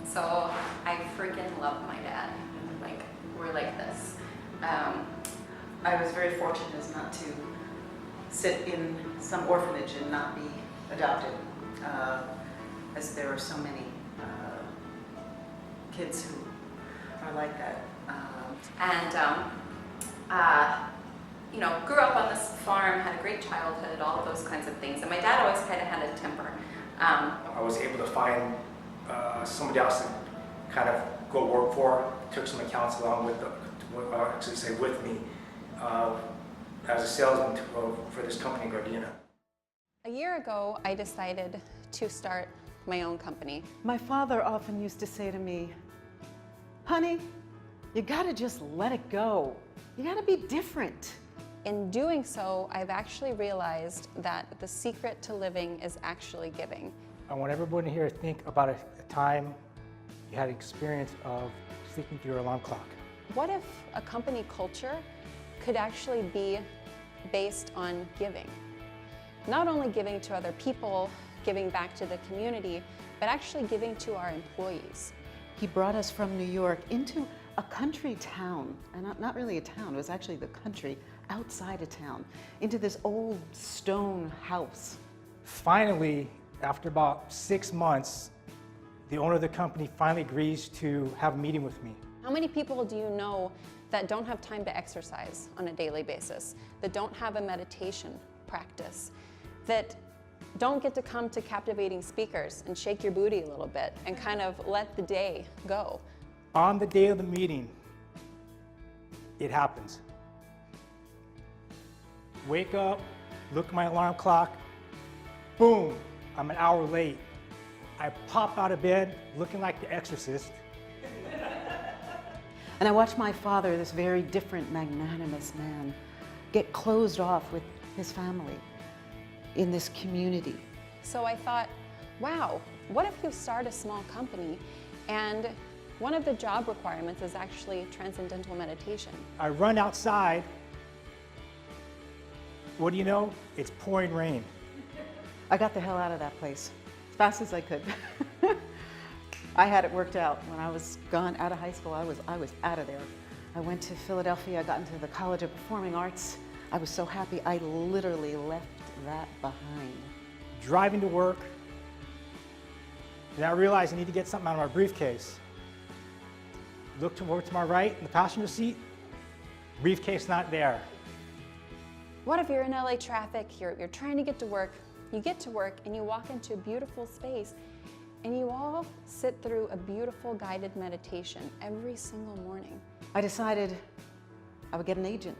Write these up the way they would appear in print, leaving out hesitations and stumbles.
So I freaking love my dad. Like, we're like this. I was very fortunate as not to sit in some orphanage and not be adopted, as there are so many kids who are like that. You know, grew up on this farm, had a great childhood, all of those kinds of things. And my dad always kind of had a temper. I was able to find somebody else to kind of go work for, took some accounts along with, with me as a salesman for this company, Gardena. A year ago, I decided to start my own company. My father often used to say to me, honey, you gotta just let it go. You gotta be different. In doing so, I've actually realized that the secret to living is actually giving. I want everybody here to think about a time you had an experience of sleeping through your alarm clock. What if a company culture could actually be based on giving? Not only giving to other people, giving back to the community, but actually giving to our employees. He brought us from New York into a country town, and not really a town, it was actually the country outside of town, into this old stone house. Finally, after about 6 months, the owner of the company finally agrees to have a meeting with me. How many people do you know that don't have time to exercise on a daily basis, that don't have a meditation practice, that don't get to come to captivating speakers and shake your booty a little bit and kind of let the day go? On the day of the meeting, it happens. Wake up, look at my alarm clock, boom, I'm an hour late. I pop out of bed looking like the Exorcist. And I watched my father, this very different, magnanimous man, get closed off with his family in this community. So I thought, wow, what if you start a small company and one of the job requirements is actually transcendental meditation? I run outside. What do you know? It's pouring rain. I got the hell out of that place as fast as I could. I had it worked out. When I was gone out of high school, I was out of there. I went to Philadelphia, I got into the College of Performing Arts. I was so happy, I literally left that behind. Driving to work, and I realized I need to get something out of my briefcase. Look to my right in the passenger seat, briefcase not there. What if you're in LA traffic, you're trying to get to work, you get to work and you walk into a beautiful space and you all sit through a beautiful guided meditation every single morning? I decided I would get an agent.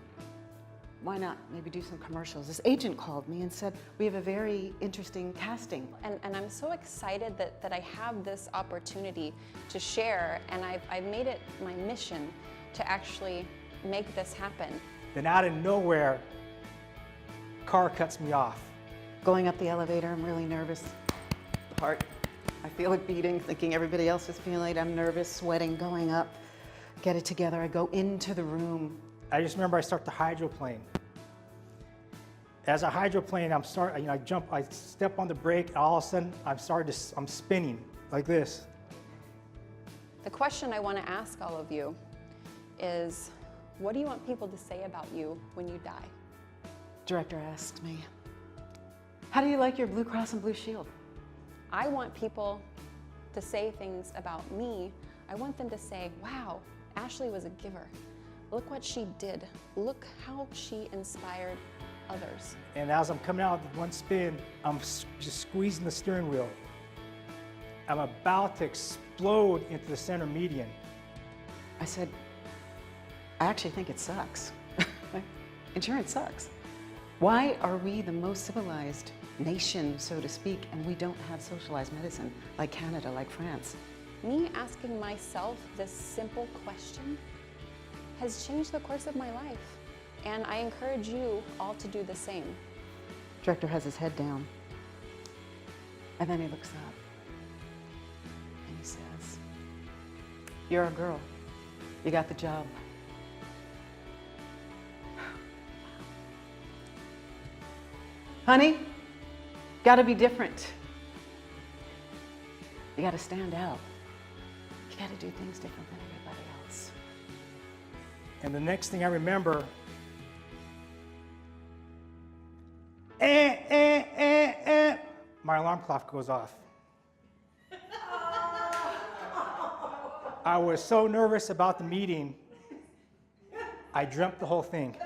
Why not? Maybe do some commercials. This agent called me and said, we have a very interesting casting. And I'm so excited that I have this opportunity to share, and I've made it my mission to actually make this happen. Then out of nowhere, car cuts me off. Going up the elevator, I'm really nervous. The heart, I feel it beating, thinking everybody else is feeling it. I'm nervous, sweating, going up. Get it together, I go into the room. I just remember I start to hydroplane. As I hydroplane, I step on the brake, and all of a sudden I'm spinning like this. The question I want to ask all of you is, what do you want people to say about you when you die? Director asked me, how do you like your Blue Cross and Blue Shield? I want people to say things about me. I want them to say, wow, Ashley was a giver. Look what she did. Look how she inspired others. And as I'm coming out of one spin, I'm just squeezing the steering wheel. I'm about to explode into the center median. I said, I actually think it sucks. Insurance sucks. Why are we the most civilized nation, so to speak, and we don't have socialized medicine like Canada, like France? Me asking myself this simple question has changed the course of my life. And I encourage you all to do the same. Director has his head down. And then he looks up. And he says, you're a girl. You got the job. Honey, gotta be different. You got to stand out. You got to do things different than everybody else. And the next thing I remember, my alarm clock goes off. I was so nervous about the meeting, I dreamt the whole thing.